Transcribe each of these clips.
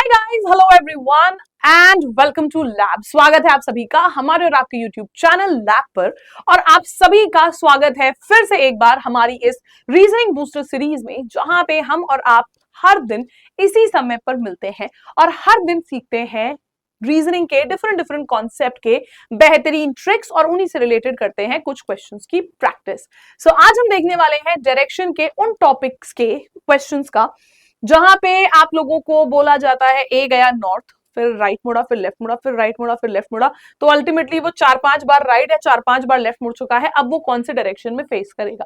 Hi guys, hello everyone and welcome to lab. स्वागत है आप सभी का हमारे और आपके यूट्यूब चैनल लैब पर। और आप सभी का स्वागत है फिर से एक बार हमारी इस रीजनिंग बूस्टर सीरीज में, जहां पे हम और आप हर दिन इसी समय पर मिलते हैं और हर दिन सीखते हैं रीजनिंग के डिफरेंट कॉन्सेप्ट के बेहतरीन ट्रिक्स और उन्हीं से रिलेटेड करते हैं कुछ क्वेश्चंस की प्रैक्टिस। सो आज हम देखने वाले हैं डायरेक्शन के उन टॉपिक्स के क्वेश्चंस का जहां पे आप लोगों को बोला जाता है ए गया नॉर्थ, फिर राइट मुड़ा, फिर लेफ्ट मुड़ा, फिर राइट मुड़ा, फिर लेफ्ट मुड़ा, तो अल्टीमेटली वो 4-5 बार राइट या 4-5 बार लेफ्ट मुड़ चुका है। अब वो कौन से डायरेक्शन में फेस करेगा?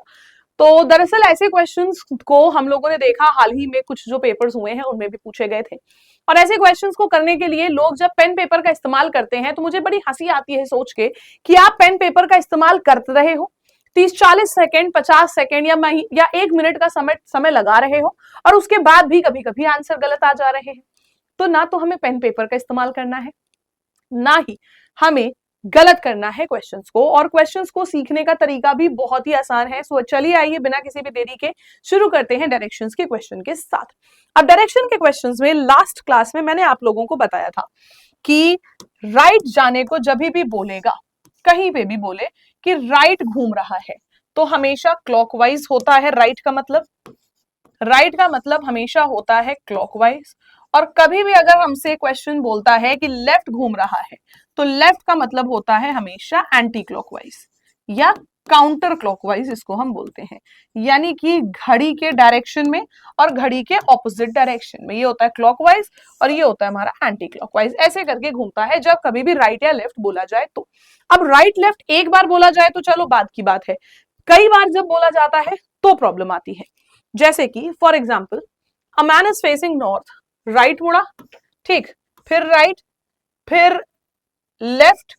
तो दरअसल ऐसे क्वेश्चंस को हम लोगों ने देखा हाल ही में, कुछ जो पेपर्स हुए हैं उनमें भी पूछे गए थे। और ऐसे क्वेश्चंस को करने के लिए लोग जब पेन पेपर का इस्तेमाल करते हैं तो मुझे बड़ी हंसी आती है सोच के कि आप पेन पेपर का इस्तेमाल कर रहे हो, 30-40 सेकेंड, 50 सेकेंड या 1 मिनट का समय लगा रहे हो और उसके बाद भी कभी कभी आंसर गलत आ जा रहे हैं। तो ना तो हमें पेन पेपर का इस्तेमाल करना है, ना ही हमें गलत करना है क्वेश्चंस को। और क्वेश्चंस को सीखने का तरीका भी बहुत ही आसान है। सो चलिए आइए बिना किसी भी देरी के शुरू करते हैं डायरेक्शंस के क्वेश्चन के साथ। अब डायरेक्शन के क्वेश्चंस में लास्ट क्लास में मैंने आप लोगों को बताया था कि राइट जाने को जब भी बोलेगा, कहीं पे भी बोले कि राइट घूम रहा है, तो हमेशा क्लॉकवाइज होता है। राइट का मतलब हमेशा होता है क्लॉकवाइज। और कभी भी अगर हमसे क्वेश्चन बोलता है कि लेफ्ट घूम रहा है, तो लेफ्ट का मतलब होता है हमेशा एंटी क्लॉकवाइज या काउंटर क्लॉकवाइज, इसको हम बोलते हैं। यानी कि घड़ी के डायरेक्शन में और घड़ी के ऑपोजिट डायरेक्शन में, ये होता है क्लॉकवाइज और ये होता है हमारा एंटी क्लॉकवाइज। ऐसे करके घूमता है जब कभी भी राइट या लेफ्ट बोला जाए तो। अब राइट लेफ्ट एक बार बोला जाए तो चलो बात की बात है, कई बार जब बोला जाता है तो प्रॉब्लम आती है। जैसे कि for example, a man is facing north, right मुड़ा, ठीक, फिर राइट, फिर लेफ्ट,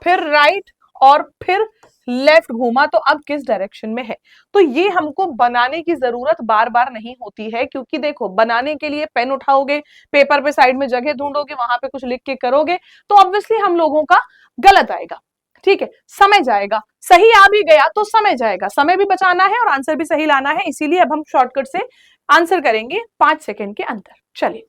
फिर राइट और फिर लेफ्ट घूमा, तो अब किस डायरेक्शन में है? तो ये हमको बनाने की जरूरत बार बार नहीं होती है, क्योंकि देखो बनाने के लिए पेन उठाओगे, पेपर पे साइड में जगह ढूंढोगे, वहां पे कुछ लिख के करोगे, तो ऑब्वियसली हम लोगों का गलत आएगा। ठीक है, समय जाएगा। सही आ भी गया तो समय जाएगा, समय भी बचाना है और आंसर भी सही लाना है। इसीलिए अब हम शॉर्टकट से आंसर करेंगे 5 सेकेंड के अंदर। चलिए,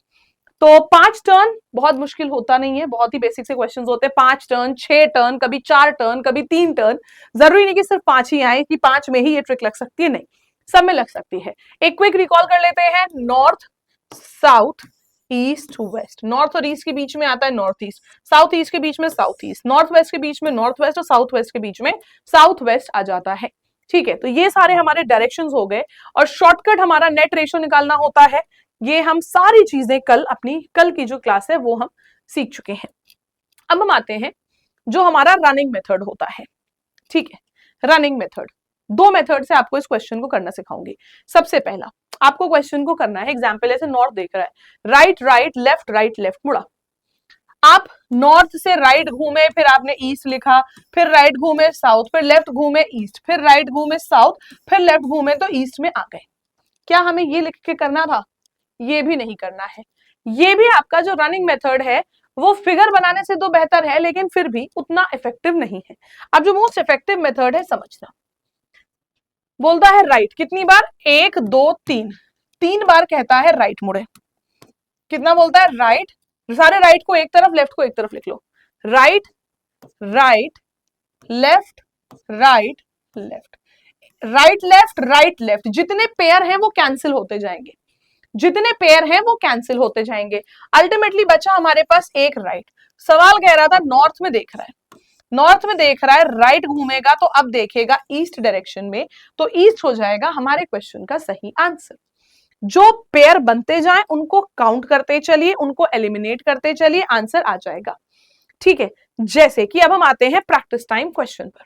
तो 5 टर्न बहुत मुश्किल होता नहीं है, बहुत ही बेसिक से क्वेश्चंस होते हैं। 5 टर्न, 6 टर्न, कभी 4 टर्न, कभी 3 टर्न। जरूरी नहीं कि सिर्फ 5 ही आए कि 5 में ही ये ट्रिक लग सकती है, नहीं, सब में लग सकती है। एक क्विक रिकॉल कर लेते हैं। North, south, east, west. North और ईस्ट के बीच में आता है नॉर्थ ईस्ट, साउथ ईस्ट के बीच में साउथ ईस्ट, नॉर्थ वेस्ट के बीच में नॉर्थ वेस्ट और साउथ वेस्ट के बीच में साउथ वेस्ट आ जाता है। ठीक है, तो ये सारे हमारे डायरेक्शंस हो गए। और शॉर्टकट हमारा नेट रेशियो निकालना होता है। ये हम सारी चीजें कल की जो क्लास है वो हम सीख चुके हैं। अब हम आते हैं जो हमारा रनिंग मेथड होता है। ठीक है, रनिंग मेथड, 2 मेथड से आपको इस क्वेश्चन को करना सिखाऊंगी। सबसे पहला आपको क्वेश्चन को करना है, एग्जाम्पल ऐसे नॉर्थ देख रहा है, right right left right left मुड़ा। आप नॉर्थ से राइट घूमे, फिर आपने ईस्ट लिखा, फिर राइट घूमे साउथ, फिर लेफ्ट घूमे ईस्ट, फिर राइट घूमे साउथ, फिर लेफ्ट घूमे तो ईस्ट में आ गए। क्या हमें ये लिख के करना था? ये भी नहीं करना है। ये भी आपका जो रनिंग मेथड है वो फिगर बनाने से तो बेहतर है, लेकिन फिर भी उतना इफेक्टिव नहीं है। अब जो मोस्ट इफेक्टिव मेथड है समझना, बोलता है राइट, कितनी बार? 1 2 3, 3 बार कहता है राइट मुड़े। कितना बोलता है? राइट, सारे राइट को एक तरफ, लेफ्ट को एक तरफ लिख लो। Right right left right left, right left right left, जितने पेयर हैं वो कैंसिल होते जाएंगे, जितने पेयर हैं वो कैंसिल होते जाएंगे। अल्टीमेटली बचा हमारे पास एक राइट। सवाल कह रहा था नॉर्थ में देख रहा है, नॉर्थ में देख रहा है, राइट घूमेगा तो अब देखेगा ईस्ट डायरेक्शन में, तो ईस्ट हो जाएगा हमारे क्वेश्चन का सही आंसर। जो पेयर बनते जाएं उनको काउंट करते चलिए, उनको एलिमिनेट करते चलिए, आंसर आ जाएगा। ठीक है, जैसे कि अब हम आते हैं प्रैक्टिस टाइम क्वेश्चन पर।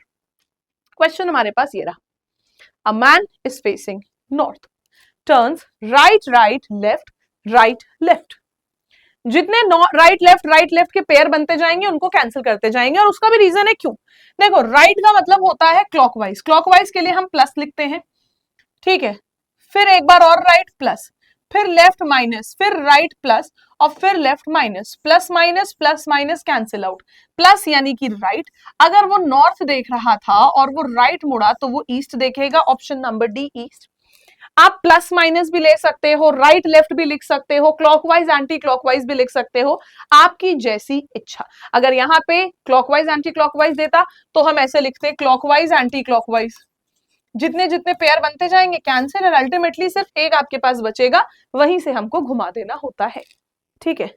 क्वेश्चन हमारे पास ये रहा, a man is facing north, turns right right left right left. जितने राइट लेफ्ट के पेयर बनते जाएंगे उनको कैंसिल करते जाएंगे। और उसका भी रीजन है क्यों। देखो, राइट का मतलब होता है क्लॉकवाइज, क्लॉकवाइज के लिए हम प्लस लिखते हैं। ठीक है, फिर एक बार और राइट प्लस, फिर लेफ्ट माइनस, फिर राइट प्लस और फिर left minus, plus minus cancel out. Plus यानी कि राइट, अगर वो नॉर्थ देख रहा था और वो राइट मुड़ा तो वो ईस्ट देखेगा, ऑप्शन नंबर डी ईस्ट। आप प्लस माइनस भी ले सकते हो, राइट लेफ्ट भी लिख सकते हो, क्लॉकवाइज एंटी क्लॉकवाइज भी लिख सकते हो, आपकी जैसी इच्छा। अगर यहाँ पे क्लॉकवाइज एंटी क्लॉकवाइज देता तो हम ऐसे लिखते क्लॉकवाइज एंटी क्लॉकवाइज। जितने जितने पेयर बनते जाएंगे कैंसिल, और अल्टीमेटली सिर्फ एक आपके पास बचेगा, वहीं से हमको घुमा देना होता है। ठीक है,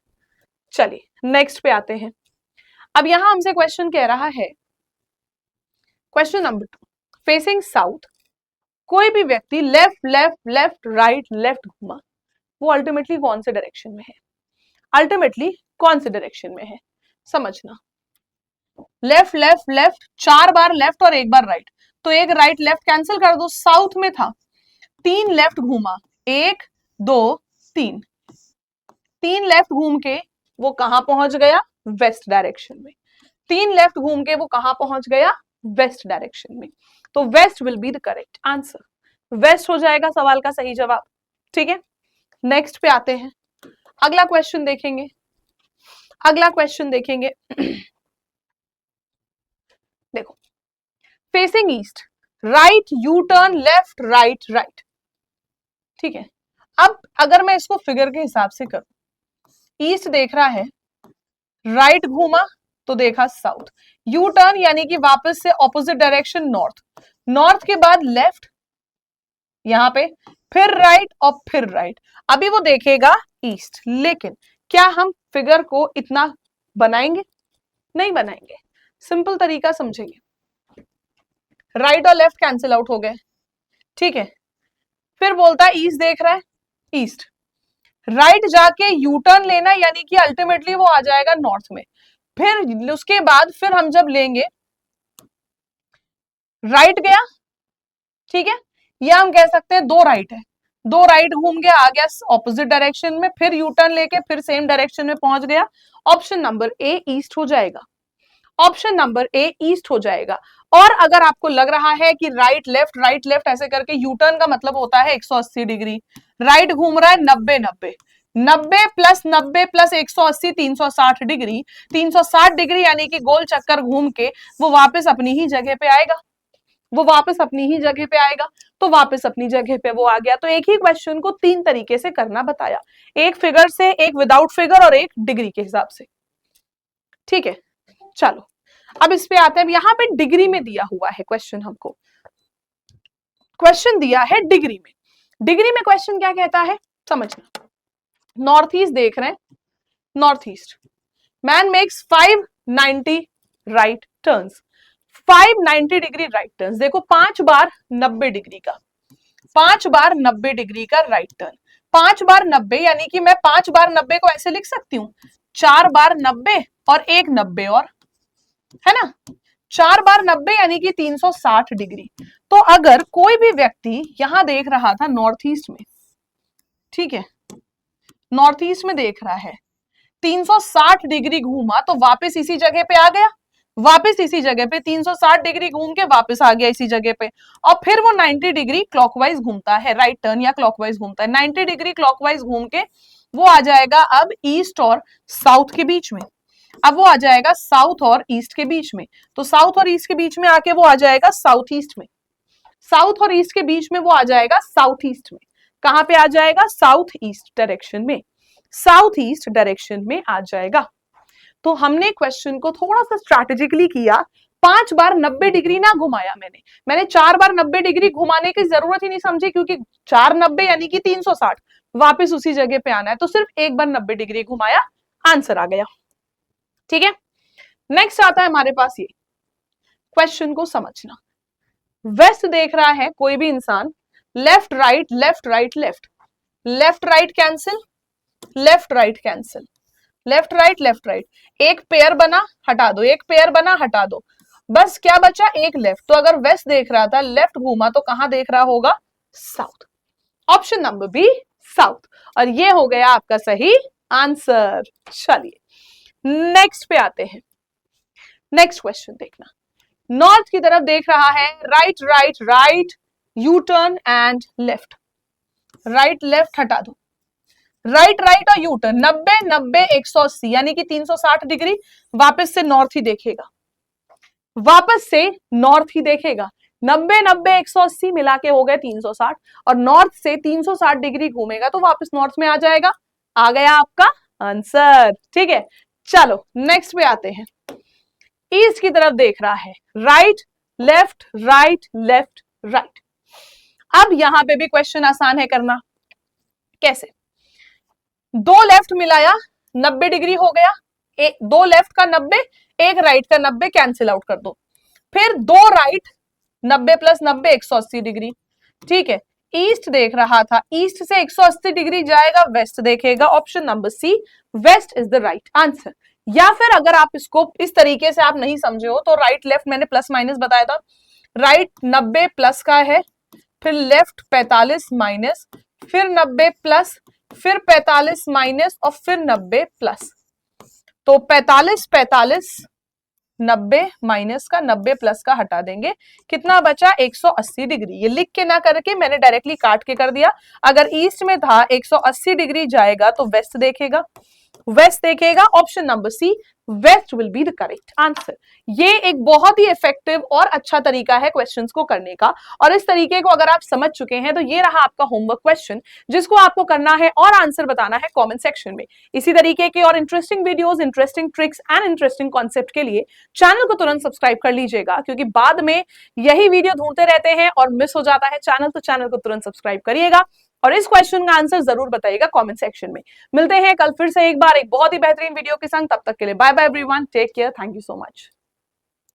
चलिए नेक्स्ट पे आते हैं। अब यहां हमसे क्वेश्चन कह रहा है, क्वेश्चन नंबर 2, फेसिंग साउथ कोई भी व्यक्ति left left left right left घुमा, वो अल्टीमेटली कौन से डायरेक्शन में है? अल्टीमेटली कौन से डायरेक्शन में है समझना। लेफ्ट लेफ्ट लेफ्ट, 4 बार लेफ्ट और 1 बार राइट, तो एक राइट लेफ्ट कैंसिल कर दो, साउथ में था। 3 लेफ्ट घूमा, 1 2 3, 3 लेफ्ट घूम के वो कहां पहुंच गया? वेस्ट डायरेक्शन में। 3 लेफ्ट घूम के वो कहां पहुंच गया? वेस्ट डायरेक्शन में। तो west will be the correct answer, west हो जाएगा सवाल का सही जवाब। ठीक है, नेक्स्ट पे आते हैं, अगला क्वेश्चन देखेंगे। अगला क्वेश्चन देखेंगे देखो, facing east right U turn left right right. ठीक है, अब अगर मैं इसको फिगर के हिसाब से करूं, ईस्ट देख रहा है, राइट घूमा तो देखा साउथ, यू टर्न यानी कि वापस से ऑपोजिट डायरेक्शन नॉर्थ, नॉर्थ के बाद लेफ्ट यहां पे, फिर राइट और फिर राइट, अभी वो देखेगा ईस्ट। लेकिन क्या हम फिगर को इतना बनाएंगे? नहीं बनाएंगे, सिंपल तरीका समझेंगे। राइट और लेफ्ट कैंसिल आउट हो गए। ठीक है, फिर बोलता है ईस्ट देख रहा है, ईस्ट राइट जाके यू टर्न लेना, यानी कि अल्टीमेटली वो आ जाएगा नॉर्थ में। फिर उसके बाद फिर हम जब लेंगे, राइट गया, ठीक है, या हम कह सकते हैं 2 राइट है, 2 राइट घूम के आ गया ऑपोजिट डायरेक्शन में, फिर यू टर्न लेके फिर सेम डायरेक्शन में पहुंच गया। ऑप्शन नंबर ए ईस्ट हो जाएगा, ऑप्शन नंबर ए ईस्ट हो जाएगा। और अगर आपको लग रहा है कि राइट लेफ्ट ऐसे करके यू टर्न का मतलब होता है 180 डिग्री, राइट घूम रहा है 90 90, 90 प्लस 90 प्लस 180 360 डिग्री, 360 डिग्री यानी कि गोल चक्कर घूम के वो वापस अपनी ही जगह पे आएगा, वो वापस अपनी ही जगह पे आएगा। तो वापस अपनी जगह पे वो आ गया। तो एक ही क्वेश्चन को 3 तरीके से करना बताया, एक फिगर से, एक विदाउट फिगर और एक डिग्री के हिसाब से। ठीक है, चलो अब इस पे आते हैं। यहां पे डिग्री में दिया हुआ है क्वेश्चन, हमको क्वेश्चन दिया है डिग्री में। डिग्री में क्वेश्चन क्या कहता है समझना। नॉर्थ ईस्ट देख रहे हैं, north east, man makes 590 right turns, 590 degree right turns. देखो 5 बार 90 डिग्री का, 5 बार 90 डिग्री का राइट टर्न, 5 बार 90 यानी कि मैं 5 बार 90 को ऐसे लिख सकती हूँ, 4 बार 90 और एक 90 और, है ना, 4 बार 90 यानी कि 360 डिग्री। तो अगर कोई भी व्यक्ति यहां देख रहा था नॉर्थ ईस्ट में, ठीक है, नॉर्थ ईस्ट में देख रहा है, 360 डिग्री घूमा तो वापस इसी जगह पे आ गया, वापस इसी जगह पे 360 डिग्री घूम के वापस आ गया इसी जगह पे, और फिर वो 90 डिग्री क्लॉकवाइज घूमता है, राइट टर्न या क्लॉकवाइज घूमता है, 90 डिग्री क्लॉकवाइज घूम के वो आ जाएगा अब ईस्ट और साउथ के बीच में। अब वो आ जाएगा साउथ और ईस्ट के बीच में, तो साउथ और ईस्ट के बीच में आके वो आ जाएगा साउथ ईस्ट में, साउथ और ईस्ट के बीच में वो आ जाएगा साउथ ईस्ट में। कहां पे आ जाएगा? साउथ ईस्ट डायरेक्शन में, साउथ ईस्ट डायरेक्शन में आ जाएगा। तो हमने क्वेश्चन को थोड़ा सा स्ट्रैटेजिकली किया, 5 बार 90 डिग्री ना घुमाया मैंने 4 बार 90 डिग्री घुमाने की जरूरत ही नहीं समझी, क्योंकि 4 90 यानी कि 360, वापस उसी जगह पे आना है, तो सिर्फ एक बार 90 डिग्री घुमाया, आंसर आ गया। ठीक है, नेक्स्ट आता है हमारे पास ये क्वेश्चन को समझना। वेस्ट देख रहा है कोई भी इंसान, left right left right left, left right cancel, left right cancel, left right, एक पेयर बना हटा दो, एक पेयर बना हटा दो, बस क्या बचा? एक लेफ्ट। तो अगर वेस्ट देख रहा था, लेफ्ट घूमा तो कहां देख रहा होगा? South. Option number B south, और ये हो गया आपका सही आंसर। चलिए नेक्स्ट पे आते हैं। नेक्स्ट क्वेश्चन देखना, नॉर्थ की तरफ देख रहा है, right right right, U turn and left, right left हटा दो, राइट राइट और यू टर्न, 90 90 180 यानी कि 360 डिग्री, वापस से नॉर्थ ही देखेगा, वापस से नॉर्थ ही देखेगा। 90 90 180 मिला के हो गए 360, और नॉर्थ से 360 डिग्री घूमेगा तो वापस नॉर्थ में आ जाएगा। आ गया आपका आंसर, ठीक है। चलो नेक्स्ट पे आते हैं। ईस्ट की तरफ देख रहा है, right left right left right. अब यहां पे भी क्वेश्चन आसान है करना। कैसे? दो लेफ्ट मिलाया 90 डिग्री हो गया, दो लेफ्ट का 90, एक राइट का 90 कैंसिल आउट कर दो। फिर दो राइट 90 प्लस 90 180 डिग्री, ठीक है। ईस्ट देख रहा था, ईस्ट से 180 डिग्री जाएगा वेस्ट देखेगा, option number C, west is the right answer. या फिर अगर आप इसको इस तरीके से आप नहीं समझे हो तो राइट लेफ्ट मैंने प्लस माइनस बताया था, राइट 90 प्लस का है, फिर लेफ्ट 45 माइनस, फिर 90 प्लस, फिर 45 माइनस और फिर 90 प्लस। तो 45 45 90 माइनस का 90 प्लस का हटा देंगे, कितना बचा 180 डिग्री। ये लिख के ना करके मैंने डायरेक्टली काट के कर दिया। अगर ईस्ट में था 180 डिग्री जाएगा तो वेस्ट देखेगा, वेस्ट देखेगा, option number C, west will be the correct answer. ये एक बहुत ही इफेक्टिव और अच्छा तरीका है क्वेश्चंस को करने का, और इस तरीके को अगर आप समझ चुके हैं तो ये रहा आपका होमवर्क क्वेश्चन, जिसको आपको करना है और आंसर बताना है कमेंट सेक्शन में। इसी तरीके के और interesting videos, interesting tricks and interesting concept के लिए चैनल को तुरंत सब्सक्राइब कर लीजिएगा, क्योंकि बाद में यही वीडियो ढूंढते रहते हैं और मिस हो जाता है चैनल, तो चैनल को तुरंत सब्सक्राइब करिएगा और इस क्वेश्चन का आंसर जरूर बताइएगा कमेंट सेक्शन में। मिलते हैं कल फिर से एक बार एक बहुत ही बेहतरीन वीडियो के संग, तब तक के लिए bye bye everyone, take care, thank you so much.